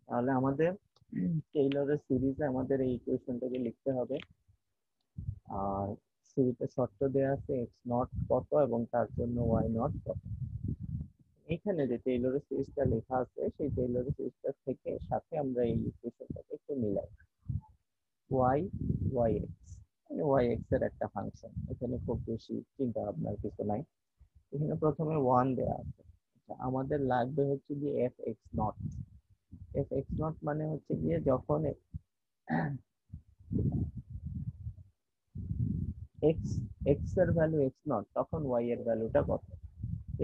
তাহলে আমাদের টেইলরের সিরিজে আমাদের এই ইকুয়েশনটাকে লিখতে হবে। আর শুরুতে শর্ত দেওয়া আছে এক্স নট কত এবং তার জন্য ওয়াই নট কত। এখানে যে টেইলরের সিরিজটা লেখা আছে সেই টেইলরের সিরিজটা থেকে সাথে আমরা এই ইকুয়েশনটাকে একটু মিলাই। ওয়াই ওয়াই এক্স মানে ওয়াই এক্স এর একটা ফাংশন, এখানে খুব বেশি চিন্তা ভাবনার কিছু নাই। এখানে প্রথমে ওয়ান দেওয়া আছে। আচ্ছা, আমাদের লাগবে হচ্ছে গিয়ে F x not. F x nought মানে হচ্ছে গিয়ে যখন এক্স এক্স এর ভ্যালু এক্স নট তখন ওয়াই এর ভ্যালুটা কত।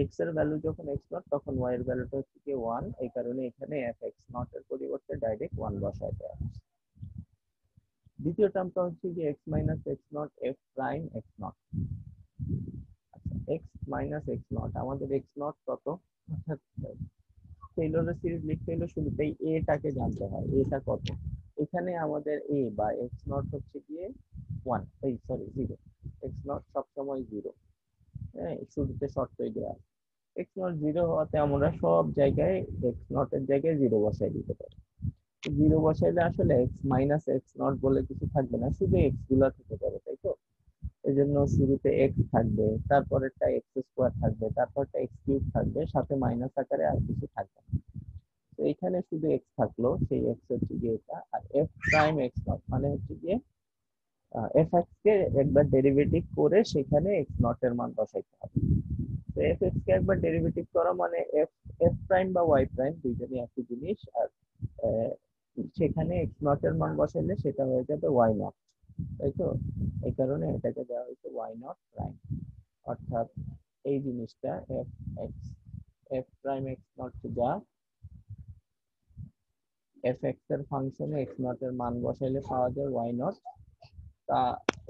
এক্স এর ভ্যালু যখন এক্স নট তখন ওয়াই এর ভ্যালুটা হচ্ছে কি ওয়ান, এই কারণে এখানে এফ এক্স নট এর পরিবর্তে ডাইরেক্ট ওয়ান বসায় দেওয়া হচ্ছে। দ্বিতীয় টার্মটা হচ্ছে কি x minus x not F prime X not. আচ্ছা, এক্স মাইনাস এক্স নট, আমাদের এক্স নট কত, অর্থাৎ টেইলরের সিরিজ লিখতে হলে শুরুতেই এটাকে জানতে হয়, এটা কত। এখানে আমাদের এ বা এক্স নট হচ্ছে গিয়ে ওয়ান, এই সরি জিরো। এক্স নট সবসময় জিরো। হ্যাঁ, শুরুতে শর্তই দেওয়া। এক্স নট জিরো হওয়াতে আমরা সব জায়গায় এক্স নট এর জায়গায় জিরো বসাই দিতে পারি। জিরো বসাইলে আসলে এক্স মাইনাস এক্স নট বলে কিছু থাকবে না, শুধু এক্স গুলা থেকে যাবে, তাই তো। এই জন্য শুরুতে এক্স থাকবে, তারপরেরটা এক্স স্কোয়ার থাকবে, তারপরটা এক্স কিউব থাকবে, সাথে মাইনাস আকারে আর কিছু থাকবে না। তো এখানে শুধু এক্স থাকলো, সেই এক্স হচ্ছে গিয়ে এটা। আর এফ প্রাইম এক্স নট মানে হচ্ছে গিয়ে এফ এক্স কে একবার ডেরিভেটিভ করে সেখানে এক্স নট এর মান বসাইতে হবে। তো এফ এক্স কে একবার ডেরিভেটিভ করা মানে এফ এফ প্রাইম বা ওয়াই প্রাইম দুইটারই একই জিনিস। আর আহ, সেখানে এক্স নট এর মান বসাইলে সেটা হয়ে যাবে ওয়াই নট, তাই তো। এই কারণে এটাকে দেওয়া হয়েছে ওয়াই নট প্রাইম। অর্থাৎ এই জিনিসটা F x F prime X not যা এফ এক্স এর ফাংশনে এক্স নট এর মান বসাইলে পাওয়া যায় ওয়াই নট, তা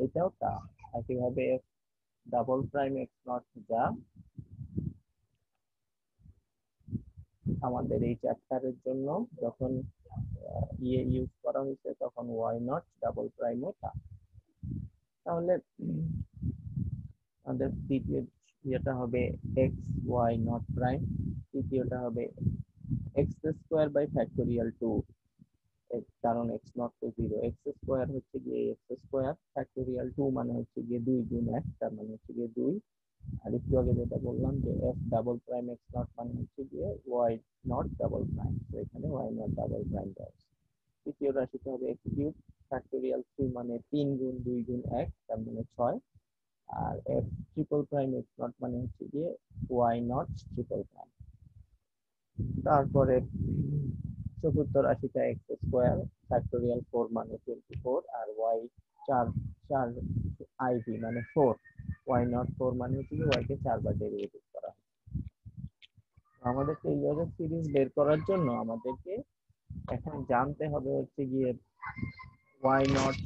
এটাও তা। একইভাবে F double prime X not যা আমাদের এই চ্যাপ্টারের জন্য যখন ইয়ে ইউজ করা হয়েছে তখন ওয়াই নট ডাবল প্রাইমও তা। তাহলে আমাদের দ্বিতীয় ইয়েটা হবে এক্স ওয়াই নট প্রাইম, তৃতীয়টা হবে x square by factorial two, কারণ এক্স নট তো জিরো, এক্স স্কোয়ার হচ্ছে গিয়ে এক্স স্কোয়ার, ফ্যাক্টোরিয়াল টু মানে হচ্ছে গিয়ে দুই গুণ এক, তার মানে হচ্ছে গিয়ে দুই। আর একটু আগে যেটা বললাম যে F double prime X nought মানে হচ্ছে গিয়ে ওয়াই নট ডাবল প্রাইম, তো এখানে ওয়াই নট ডাবল প্রাইম দেওয়া আছে। তৃতীয় রাশিতে হবে এক্স কিউব, ফ্যাক্টোরিয়াল থ্রি মানে তিন গুণ দুই গুণ এক, তার মানে ছয়। আর F triple prime X nought মানে হচ্ছে গিয়ে ওয়াই নট ট্রিপল প্রাইম। তারপরে চতুর্থ রাশিটা এক্স স্কোয়ার, ফ্যাক্টোরিয়াল ফোর মানে 24, আর ওয়াই চার, চার আইভি মানে ফোর, ওয়াই নট ফোর মানে হচ্ছে ওয়াই কে চারবার ডেরিভেটিভ করা। আমাদের টেইলরের সিরিজ বের করার জন্য আমাদেরকে এখন জানতে হবে হচ্ছে গিয়ে Y not,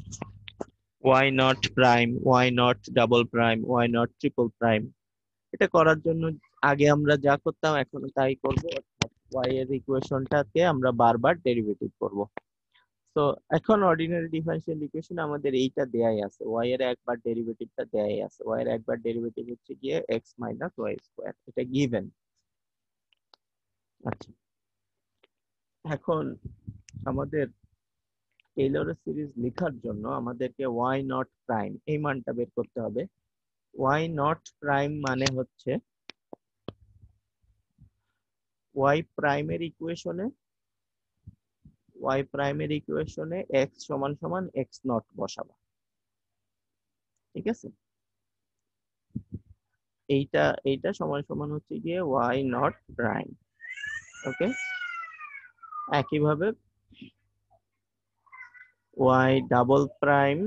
y not prime, why not double prime, why not triple prime. এটা করার জন্য আগে আমরা যা করতাম এখন তাই করব, অর্থাৎ ওয়াই এর ইকুয়েশনটাকে আমরা বারবার ডেরিভেটিভ করব। তো এখন অর্ডিনারি ডিফারেনশিয়াল ইকুয়েশন আমাদের এইটা দেয়াই আছে, ওয়াই এর একবার ডেরিভেটিভটা দেয়াই আছে, ওয়াই এর একবার ডেরিভেটিভ হচ্ছে গিয়ে এক্স মাইনাস ওয়াই স্কোয়ার, এটা গিভেন। আচ্ছা, এখন আমাদের টেইলরের সিরিজ লেখার জন্য আমাদেরকে ওয়াই নট প্রাইম এই মানটা বের করতে হবে। ওয়াই নট প্রাইম মানে হচ্ছে ওয়াই প্রাইমের ইকুয়েশনে, ওয়াই প্রাইমের ইকুয়েশনে এক্স সমান সমান এক্স নট বসাবা, ঠিক আছে। এইটা এইটা সমান সমান হচ্ছে গিয়ে ওয়াই নট প্রাইম। ওকে, একইভাবে ওয়াই ডাবল প্রাইম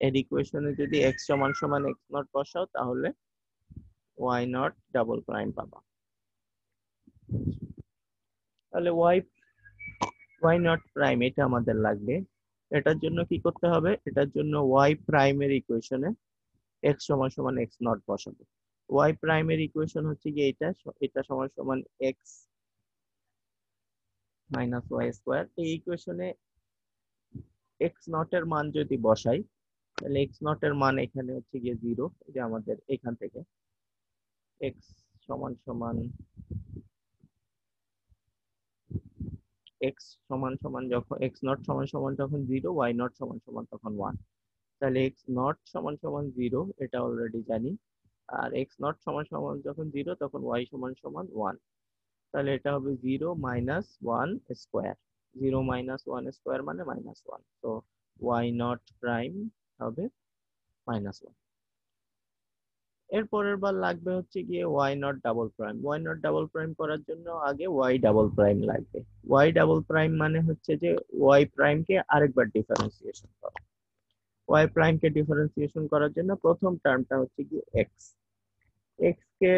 এর ইকুয়েশনে যদি এক্স সমান সমান এক্স নট বসাও তাহলে ওয়াই নট ডাবল প্রাইম পাবা। তাহলে ওয়াই ওয়াই নট প্রাইম এটা আমাদের লাগবে। এটার জন্য কি করতে হবে, এটার জন্য ওয়াই প্রাইমের ইকুয়েশনে এক্স সমান সমান এক্স নট বসাবো। ওয়াই প্রাইমের ইকুয়েশন হচ্ছে কি এটা, এটা সমান সমান এক্স মাইনাস ওয়াই স্কোয়ার। এই ইকুয়েশনে এক্স নট এর মান যদি বসাই তাহলে এক্স নট এর মান এখানে হচ্ছে গিয়ে জিরো, যে আমাদের এখান থেকে এক্স সমান সমান এক্স সমান সমান যখন এক্স নট সমান সমান যখন 0, ওয়াই নট সমান সমান তখন 1। তাহলে এক্স নট সমান সমান 0 এটা অলরেডি জানি। আর এক্স নট সমান সমান যখন 0 তখন ওয়াই সমান সমান 1। তাহলে এটা হবে 0 মাইনাস 1 স্কোয়ার। 0 মাইনাস 1 স্কোয়ার মানে -1। তো ওয়াই নট প্রাইম হবে -1। এর পরের বার লাগবে হচ্ছে গিয়ে why not double prime. Why not double prime করার জন্য আগে ওয়াই ডাবল প্রাইম লাগবে। ওয়াই ডাবল প্রাইম মানে হচ্ছে যে ওয়াই প্রাইমকে আরেকবার ডিফারেন্সিয়েশন করা। ওয়াই প্রাইমকে ডিফারেন্সিয়েশন করার জন্য প্রথম টার্মটা হচ্ছে কি এক্স। এক্স কে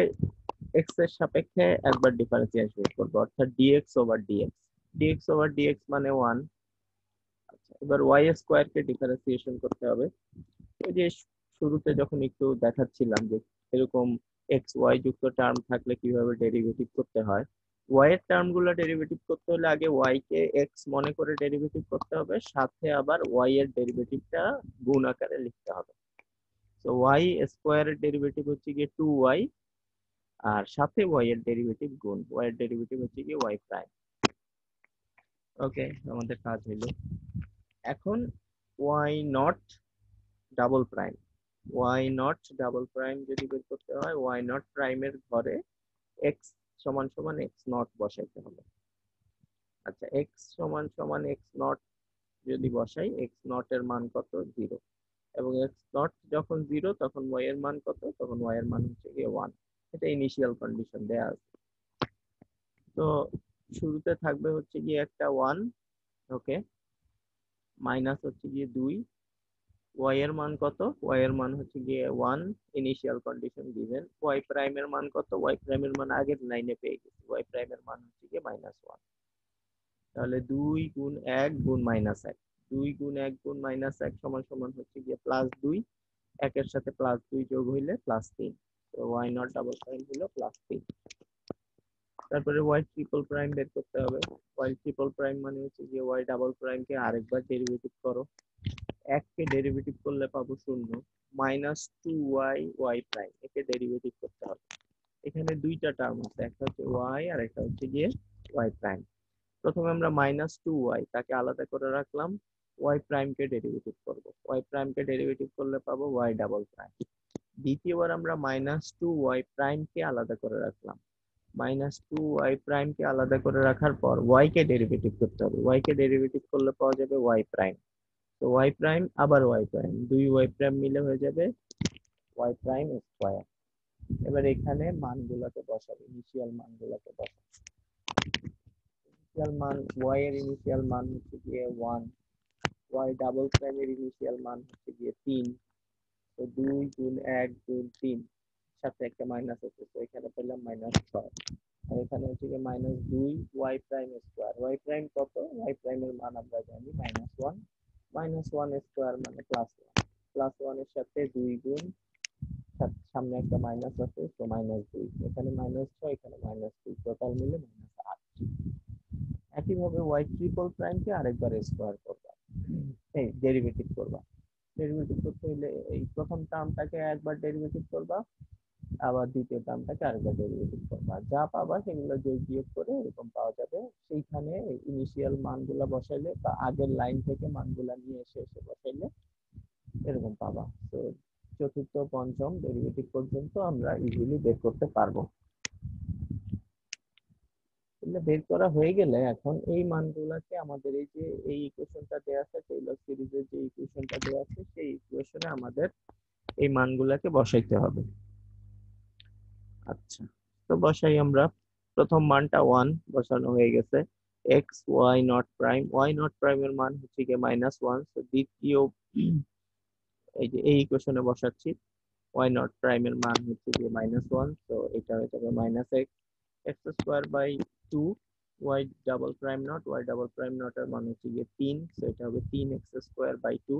এক্স এর সাপেক্ষে একবার ডিফারেন্সিয়েশন করবো, অর্থাৎ dx over dx. Dx over dx মানে 1। আচ্ছা, এবার ওয়াই স্কোয়ার কে ডিফারেন্সিয়েশন করতে হবে। ওই যে শুরুতে যখন একটু দেখাচ্ছিলাম যে এরকম এক্স ওয়াই যুক্ত টার্ম থাকলে কিভাবে ডেরিভেটিভ করতে হয়। ওয়াই এর টার্ম গুলো ডেরিভেটিভ করতে হলে আগে ওয়াই কে এক্স মনে করে ডেরিভেটিভ করতে হবে, সাথে আবার ওয়াই এর ডেরিভেটিভটা গুণ আকারে লিখতে হবে। তো ওয়াই স্কোয়ার এর ডেরিভেটিভ হচ্ছে গিয়ে 2y, আর সাথে ওয়াই এর ডেরিভেটিভ গুণ ওয়াই এর ডেরিভেটিভ হচ্ছে গিয়ে ওয়াই প্রাইম। ওকে, আমাদের কাজ হইলো। এখন y not double prime. Why not double prime যদি বের করতে হয়, ওয়াই নট প্রাইমের ঘরে এক্স সমান সমান এক্স নট বসাইতে হবে। আচ্ছা, এক্স সমান সমান এক্স নট যদি বসাই, এক্স নট এর মান কত? 0। এবং এক্স নট যখন 0 তখন ওয়াই এর মান কত? তখন ওয়াই এর মান হচ্ছে গিয়ে 1। এটা ইনিশিয়াল কন্ডিশন দেয়া আছে। তো শুরুতে থাকবে হচ্ছে গিয়ে একটা 1। ওকে, মাইনাস হচ্ছে গিয়ে 2। ওয়াই এর মান কত? ওয়াই এর মান হচ্ছে গিয়ে 1, initial condition given. Y prime এর মান কত? ওয়াই প্রাইম এর মান আগের লাইনে পেয়ে গেছি, ওয়াই প্রাইম এর মান হচ্ছে গিয়ে -1। তাহলে 2 গুণ 1 গুণ -1, 2 গুণ 1 গুণ -1 সমান সমান হচ্ছে গিয়ে +2। একের সাথে +2 যোগ হইলে +3। তো ওয়াই নট ডাবল প্রাইম হলো +3। তারপরে ওয়াই ট্রিপল প্রাইম বের করতে হবে। ওয়াই ট্রিপল প্রাইম মানে হচ্ছে গিয়ে ওয়াই ডাবল প্রাইমকে আরেকবার ডেরিভেটিভ করো। 1 কে ডেরিভেটিভ করলে পাবো 0, -2y ওয়াই প্রাইম, একে ডেরিভেটিভ করতে হবে। এখানে দুইটা টার্ম আছে, একটা হচ্ছে ওয়াই আর একটা হচ্ছে গিয়ে ওয়াই প্রাইম। প্রথমে আমরা -2y তাকে আলাদা করে রাখলাম, ওয়াই প্রাইম কে ডেরিভেটিভ করব। ওয়াই প্রাইম কে ডেরিভেটিভ করলে পাবো ওয়াই ডাবল প্রাইম। দ্বিতীয়বার আমরা -2y প্রাইম কে আলাদা করে রাখলাম। -2y প্রাইম কে আলাদা করে রাখার পর ওয়াই কে ডেরিভেটিভ করতে হবে। ওয়াই কে ডেরিভেটিভ করলে পাওয়া যাবে ওয়াই প্রাইম। তো ওয়াই প্রাইম আবার ওয়াই প্রাইম, দুই ওয়াই প্রাইম মিলে হয়ে যাবে ওয়াই প্রাইম স্কোয়ার। এবার এখানে মানগুলোকে বসাবো, ইনিশিয়াল মানগুলোকে বসাবো। ইনিশিয়াল মান, ওয়াই এর ইনিশিয়াল মান হচ্ছে গিয়ে 1, ওয়াই ডাবল প্রাইম এর ইনিশিয়াল মান হচ্ছে গিয়ে 3। তো 2 গুণ 1 গুণ 3, সাথে একটা মাইনাস আছে, তো এখানে পেলাম -6। আর এখানে হচ্ছে গিয়ে -2 y prime square. Y prime কত? ওয়াই প্রাইম এর মান আমরা জানি -1। -1 স্কোয়ার মানে +1। +1 এর সাথে 2 গুণ, সামনে একটা মাইনাস আছে, তো -2। এখানে -6, এখানে -2, টোটাল মিলে -8। একইভাবে ওয়াই ট্রিপল প্রাইমকে আরেকবার স্কোয়ার করবা, এই ডেরিভেটিভ করবা। ডেরিভেটিভ করতে হলে এই প্রথম টার্মটাকে একবার ডেরিভেটিভ করবা, আবার দ্বিতীয় টার্মটাকে আরেকবার ডেরিভেটিভ করবা। যা পাবা সেগুলো যোগ বিয়োগ করে এরকম পাওয়া যাবে। সেইখানে ইনিশিয়াল মানগুলা বসাইলে বা আগের লাইন থেকে মানগুলা নিয়ে এসে এসে বসাইলে এরকম পাবা। তো চতুর্থ পঞ্চম ডেরিভেটিভ পর্যন্ত আমরা ইজিলি বের করতে পারবো। এগুলো বের করা হয়ে গেলে এখন এই মানগুলাকে আমাদের এই যে এই ইকুয়েশনটা দেওয়া আছে, টেইলর সিরিজের যে ইকুয়েশনটা দেওয়া আছে সেই ইকুয়েশনে আমাদের এই মানগুলাকে বসাইতে হবে। আচ্ছা, তো বসাই আমরা। প্রথম মানটা 1 বসানো হয়ে গেছে। X y not prime, why not prime এর মান হচ্ছে গিয়ে -1। তো দ্বিতীয় এই যে এই ইকুয়েশনে বসাচ্ছি, ওয়াই নট প্রাইম এর মান হচ্ছে গিয়ে -1, তো এটা হয়ে যাবে -x, x square by 2। Y double prime not, y double prime not এর মান হচ্ছে গিয়ে 3, তো এটা হবে 3x স্কোয়ার বাই 2।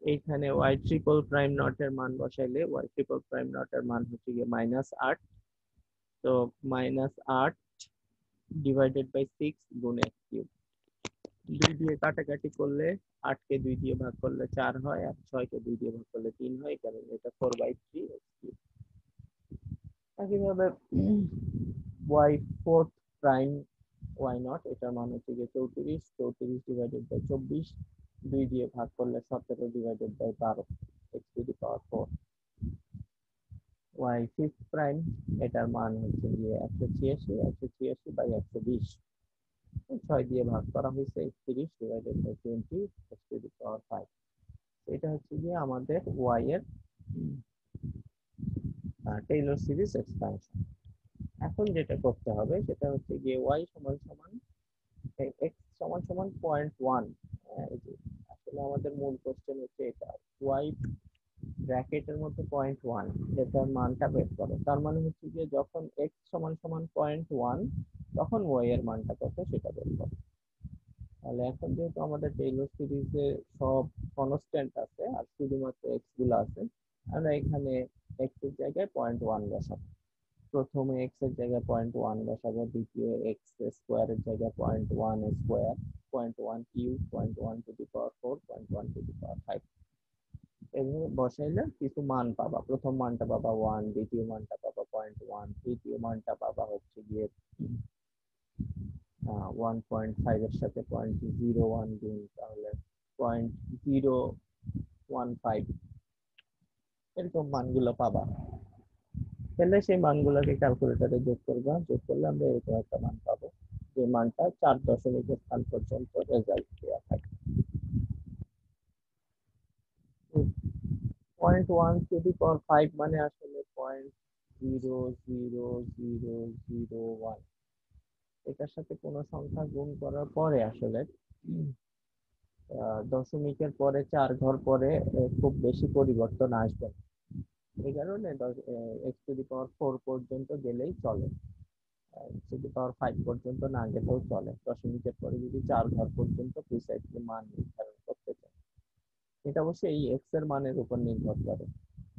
এইখানে ওয়াই ট্রিপল প্রাইম নট এর মান বসাইলে ওয়াই ট্রিপল প্রাইম নট এর মান হচ্ছে গিয়ে -8। তো -8 ডিভাইডেড বাই 6 গুণ x কিউব। 2 দিয়ে কাটাকাটি করলে 8 কে 2 দিয়ে ভাগ করলে 4 হয়, আর 6 কে 2 দিয়ে ভাগ করলে 3 হয়, কারণ এটা 4/3 x কিউব। একইভাবে y fourth prime Y not, এটার মান হচ্ছে গিয়ে 34, 34 ডিভাইডেড বাই 24, 2 দিয়ে ভাগ করলে 17 divided by 12, x to the power 4। Y fifth prime, এটার মান হচ্ছে গিয়ে 186, 186 বাই 120, 6 দিয়ে ভাগ করা হয়েছে 31 divided by 20, X to the power 5। এটা হচ্ছে গিয়ে আমাদের ওয়াই এর টেইলর সিরিজ এক্সপানশন। এখন যেটা করতে হবে সেটা হচ্ছে গিয়ে ওয়াই সমান সমান এক্স সমান সমান 0.1। আসলে আমাদের মূল কোশ্চেন হচ্ছে এটা, ওয়াই ব্র্যাকেটের মধ্যে 0.1, এটার মানটা বের করো। তার মানে হচ্ছে যে যখন এক্স সমান সমান 0.1 তখন ওয়াই এর মানটা কত সেটা বের করো। তাহলে এখন যেহেতু আমাদের টেইলর সিরিজে সব কনস্ট্যান্ট আছে আর শুধুমাত্র এক্স গুলো আছে, আমরা এখানে এক্স এর জায়গায় 0.1 বসাবো। প্রথমে এক্স এর জায়গায় 0.1 বসাবো, দ্বিতীয় এক্স স্কোয়ারের জায়গায় 0.1 square, 0.1 cube, 0.1 to the power 4, 0.1 to the power 5। এভাবে বসাইলে কিছু মান পাবা। প্রথম মানটা পাবা 1, দ্বিতীয় মানটা পাবা 0.1, তৃতীয় মানটা পাবা হচ্ছে গিয়ে 1.5 এর সাথে 0.01 গুণ, তাহলে 0.015, এরকম মানগুলো পাবা। তাহলে সেই মানগুলোকে ক্যালকুলেটরে যোগ করবা, যোগ করলে আমরা এরকম একটা মান পাবো, যে মানটা 4 দশমিকের স্থান পর্যন্ত রেজাল্ট দেওয়া থাকে। 0.1 মানে আসলে 0.00001। এটার সাথে কোনো সংখ্যা গুণ করার পরে আসলে দশমিকের পরে 4 ঘর পরে খুব বেশি পরিবর্তন আসবে না। এই কারণে এক্স টু দি পাওয়ার 4 পর্যন্ত গেলেই চলে, এক্স টু দি পাওয়ার 5 পর্যন্ত না গেলেও চলে। দশমিকের পরে যদি 4 ঘর পর্যন্ত প্রিসাইজলি মান নির্ধারণ করতে চাই, এটা অবশ্যই এই এক্স এর মানের উপর নির্ভর করে।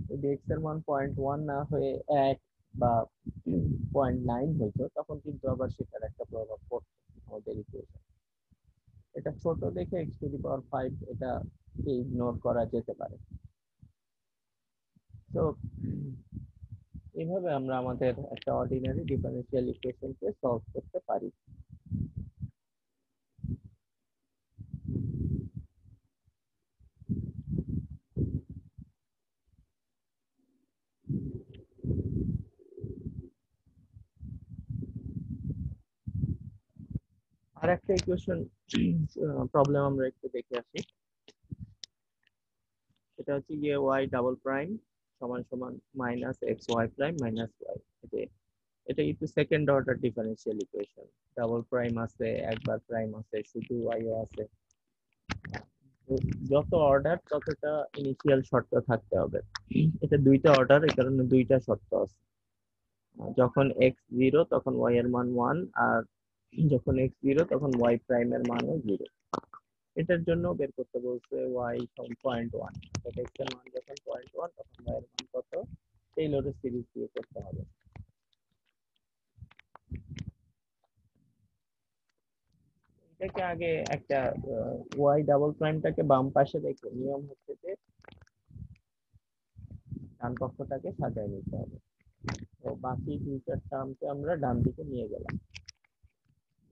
যদি এক্স এর মান 0.1 না হয়ে 1 বা 0.9 হইতো, তখন কিন্তু আবার সেটার একটা প্রভাব পড়তো আমাদের ইকুয়েশন। এটা ছোট দেখে এক্স টু দি পাওয়ার 5 এটা ইগনোর করা যেতে পারে। তো এইভাবে আমরা আমাদের একটা অর্ডিনারি ডিফারেনশিয়াল ইকুয়েশনকে সলভ করতে পারি। আর একটা ইকুয়েশন প্রবলেম আমরা একটু দেখে আসি। এটা হচ্ছে গিয়ে ওয়াই ডাবল প্রাইম সমান সমান minus x y prime minus y. এটা কিন্তু second order differential equation. Double prime আছে, একবার প্রাইম আছে, শুধু ওয়াইও আছে। যত অর্ডার ততটা ইনিশিয়াল শর্ত থাকতে হবে। এটা দুইটা অর্ডার, এই কারণে দুইটা শর্ত আছে। যখন এক্স 0 তখন ওয়াই এর মান 1, আর যখন এক্স 0 তখন ওয়াই প্রাইম এর মানও 0। এটার জন্য বের করতে বলছে ওয়াই সমান 0.1, এক্স এর মান যখন 0.1 তখন ওয়াই এর মান কত, টেইলরের সিরিজ দিয়ে করতে হবে। এটাকে আগে একটা ওয়াই ডাবল প্রাইমটাকে বাম পাশে রেখে নিয়ম হচ্ছে যে ডান পক্ষটাকে সাজায় নিতে হবে। তো বাকি দুইটা টার্মকে আমরা ডান দিকে নিয়ে গেলাম।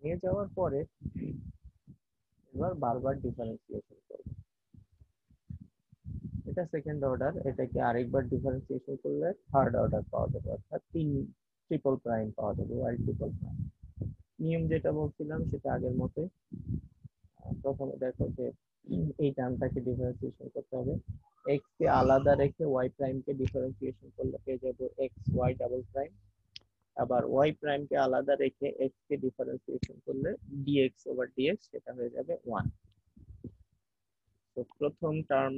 নিয়ে যাওয়ার পরে এবার বারবার ডিফারেন্সিয়েশন করব। এটা সেকেন্ড অর্ডার, এটাকে আরেকবার ডিফারেন্সিয়েশন করলে থার্ড অর্ডার পাওয়া যাবে, অর্থাৎ ট্রিপল প্রাইম পাওয়া যাবে, ওয়াই ট্রিপল প্রাইম। নিয়ম যেটা বলছিলাম সেটা আগের মতোই। প্রথমে দেখো যে এই টার্মটাকে ডিফারেন্সিয়েশন করতে হবে। এক্স কে আলাদা রেখে ওয়াই প্রাইম কে ডিফারেন্সিয়েশন করলে পেয়ে যাবো এক্স ওয়াই ডাবল প্রাইম। আবার ওয়াই প্রাইম কে আলাদা রেখে এক্স কে ডিফারেন্সিয়েশন করলে ডিএক্স ওভার ডিএক্স সেটা হয়ে যাবে 1। তো প্রথম টার্ম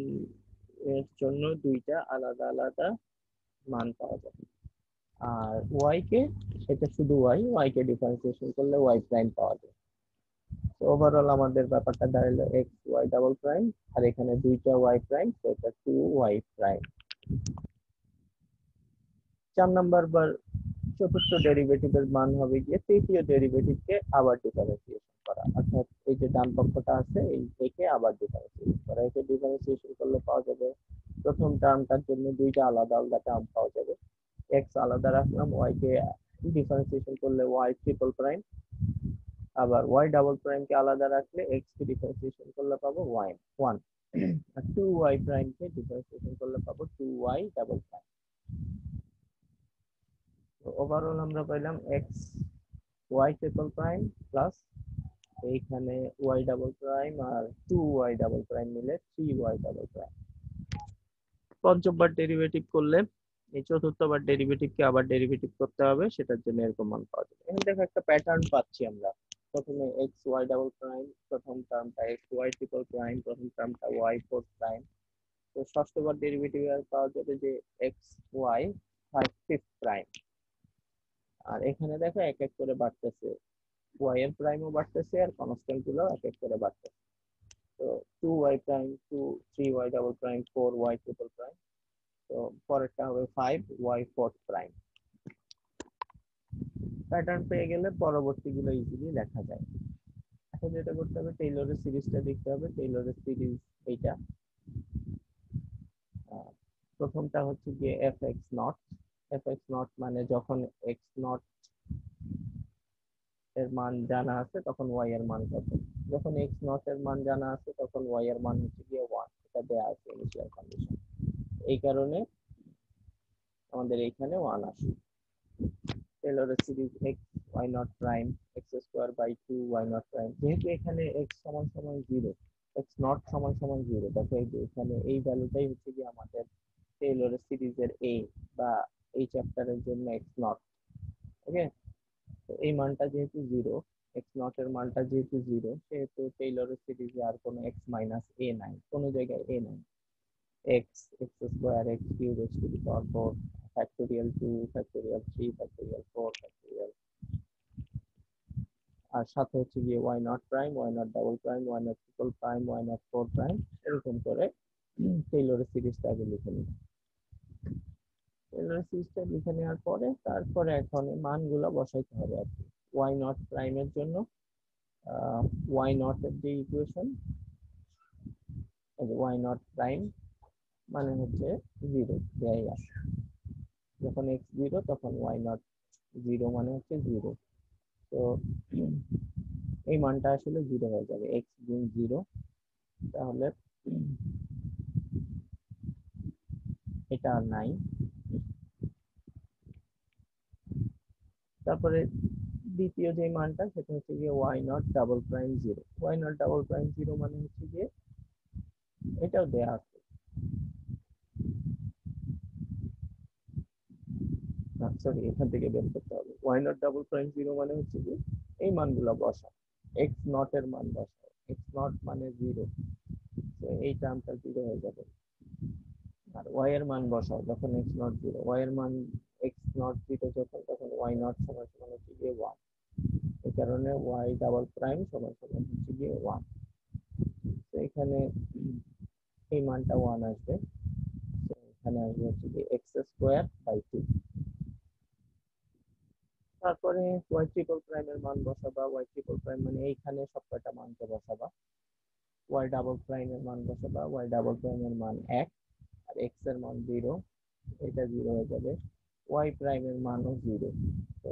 এর জন্য দুইটা আলাদা আলাদা মান পাওয়া যাবে। আর ওয়াই কে, এটা শুধু ওয়াই কে ডিফারেন্সিয়েশন করলে ওয়াই প্রাইম পাওয়া যাবে। তো ওভারঅল আমাদের ব্যাপারটা দাঁড়ালো এক্স ওয়াই ডাবল প্রাইম, আর এখানে দুইটা ওয়াই প্রাইম, তো এটা 2 ওয়াই প্রাইম। 4 নাম্বার বার চতুর্থ ডেরিভেটিভের মান হবে গিয়ে তৃতীয় ডেরিভেটিভকে আবার ডিফারেন্সিয়েশন করা, অর্থাৎ এই যে ডান পক্ষটা আছে এই একে আবার ডিফারেন্সিয়েশন করা। একে ডিফারেন্সিয়েশন করলে পাওয়া যাবে প্রথম টার্মটার জন্য দুইটা আলাদা আলাদা টার্ম পাওয়া যাবে। এক্স আলাদা রাখলাম, ওয়াই কে ডিফারেন্সিয়েশন করলে ওয়াই ট্রিপল প্রাইম, আবার ওয়াই ডাবল প্রাইম কে আলাদা রাখলে এক্স কে ডিফারেন্সিয়েশন করলে পাবো ওয়াই 1, আর 2y প্রাইম কে ডিফারেন্সিয়েশন করলে পাবো 2y ডাবল প্রাইম। তো ওভারঅল আমরা পাইলাম x y triple prime plus এইখানে ওয়াই ডাবল প্রাইম আর 2y ডাবল প্রাইম মিলে 3y ডাবল প্রাইম। পঞ্চমবার ডেরিভেটিভ করলে এই চতুর্থবার ডেরিভেটিভকে আবার ডেরিভেটিভ করতে হবে, সেটার জন্য এরকম মান পাওয়া যাবে। এখানে দেখো একটা প্যাটার্ন পাচ্ছি আমরা। প্রথমে এক্স ওয়াই ডাবল প্রাইম, প্রথম টার্মটা এক্স ওয়াই ট্রিপল প্রাইম, প্রথম টার্মটা ওয়াই ফোর প্রাইম। তো ষষ্ঠবার ডেরিভেটিভ পাওয়া যাবে যে এক্স ওয়াই ফিফথ প্রাইম। আর এখানে দেখো এক এক করে বাড়তেছে, ওয়াই এর প্রাইমও বাড়তেছে আর কনস্ট্যান্ট গুলো এক এক করে বাড়তেছে। তো 2y prime, 3y double prime, 4y triple prime. তো পরেরটা হবে 5y ফোর্থ প্রাইম। প্যাটার্ন পেয়ে গেলে পরবর্তীগুলো ইজিলি লেখা যায়। এখন যেটা করতে হবে, টেইলরের সিরিজটা দেখতে হবে। টেইলরের সিরিজ এইটা। প্রথমটা হচ্ছে গিয়ে F x not. F x nought মানে যখন এক্স নট এর মান জানা আছে তখন ওয়াই এর মান কত। যখন এক্স নট এর মান জানা আছে তখন ওয়াই এর মান হচ্ছে গিয়ে 1, এটা দেয়া আছে ইনিশিয়াল কন্ডিশন। এই কারণে আমাদের এইখানে 1 আসে। টেলরের series x y not prime x square by 2 y not prime, যেহেতু এখানে এক্স সমান সমান 0, এক্স নট সমান সমান 0, দেখো এই যে এখানে এই ভ্যালুটাই হচ্ছে কি আমাদের টেলরের সিরিজের এ, বা এই চ্যাপ্টারের জন্য এক্স নট। ওকে, তো এই মানটা যেহেতু 0, এক্স নট এর মানটা যেহেতু 0, সেহেতু টেইলরের সিরিজে আর কোনো এক্স মাইনাস এ নাই, কোনো জায়গায় এ নাই। X X square X cube X to the power 4 factorial 2 factorial 3 factorial 4 factorial, আর সাথে হচ্ছে গিয়ে why not prime, why not double prime, why not triple prime, Y nought four prime, এরকম করে টেইলরের সিরিজটা আগে লিখে নিই। টেইলরের সিরিজটা লিখে নেওয়ার পরে তারপরে এখন মানগুলো বসাইতে হবে আর কি। ওয়াই নট প্রাইমের জন্য ওয়াই নট এর যে ইকুয়েশন, ওয়াই নট প্রাইম মানে হচ্ছে 0 দেয়াই আছে। যখন এক্স 0 তখন ওয়াই নট 0 মানে হচ্ছে 0। তো এই মানটা আসলে 0 হয়ে যাবে, এক্স গুণ 0। তাহলে এটা আর নাই। তারপরে দ্বিতীয় যে মানটা সেটা হচ্ছে গিয়ে why not double prime 0। Y not double prime 0 মানে হচ্ছে গিয়ে এটাও দেয়া আছে, সরি এখান থেকে বের করতে হবে। ওয়াই নট ডাবল প্রাইম 0 মানে হচ্ছে কি এই মানগুলো বসা, এক্স নট এর মান বসা, এক্স নট মানে 0, তো এই টার্মটা 0 হয়ে যাবে। আর ওয়াই এর মান বসাও, যখন এক্স নট 0, ওয়াই এর মান এক্স নট 0 যখন, তখন ওয়াই নট সমান সমান হচ্ছে গিয়ে 1। এই কারণে ওয়াই ডাবল প্রাইম সমান সমান হচ্ছে গিয়ে 1। তো এখানে এই মানটা 1 আসবে। তো এখানে আসবে হচ্ছে গিয়ে এক্স স্কোয়ার বাই 2। তারপরে ওয়াই ট্রিপল প্রাইমের মান বসাবা। ওয়াই ট্রিপল প্রাইম মানে এইখানে সবকটা মানকে বসাবা। ওয়াই ডাবল প্রাইমের মান বসাবা। ওয়াই ডাবল প্রাইমের মান 1 আর এক্স এর মান 0, এটা 0 হয়ে যাবে। ওয়াই প্রাইমের মানও 0, তো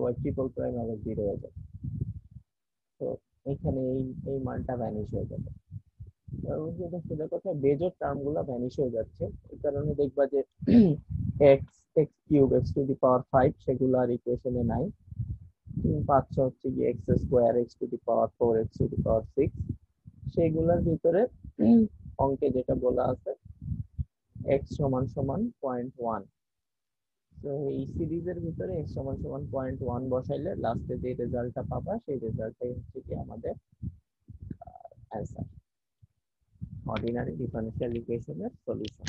ওয়াই ট্রিপল প্রাইম আবার 0 হয়ে যাবে। তো এখানে এই এই মানটা ভ্যানিশ হয়ে যাবে। সোজা কথা বেজোর টার্ম গুলা ভ্যানিশ হয়ে যাচ্ছে। এই কারণে দেখবা যে X X cube X to the power 5 সেগুলো আর ইকুয়েশনে নাই। পাচ্ছ হচ্ছে কি X square X to the power 4 X to the power 6, সেগুলোর ভিতরে অঙ্কে যেটা বলা আছে এক্স সমান সমান 0.1। তো এই সিরিজের ভিতরে এক্স সমান সমান 0.1 বসাইলে লাস্টে যে রেজাল্টটা পাবা সেই রেজাল্টটাই হচ্ছে কি আমাদের অ্যান্সার, অর্ডিনারি ডিফারেনশিয়াল ইকুয়েশনের সলিউশন।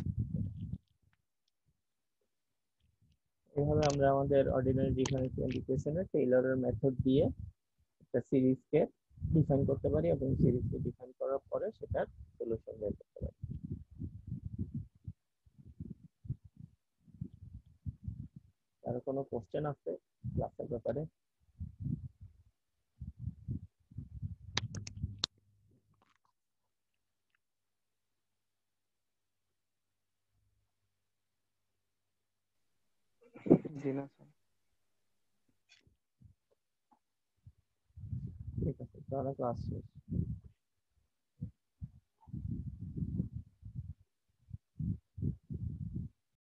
এভাবে আমরা আমাদের অর্ডিনারি ডিফারেনশিয়াল ইকুয়েশনের টেইলরের মেথড দিয়ে একটা সিরিজকে ডিফাইন করতে পারি এবং সিরিজকে ডিফাইন করার পরে সেটার সলিউশন বের করতে পারি। আর কোনো কোশ্চেন আছে ক্লাসের ব্যাপারে? জি না স্যার। তাহলে ক্লাস শেষ।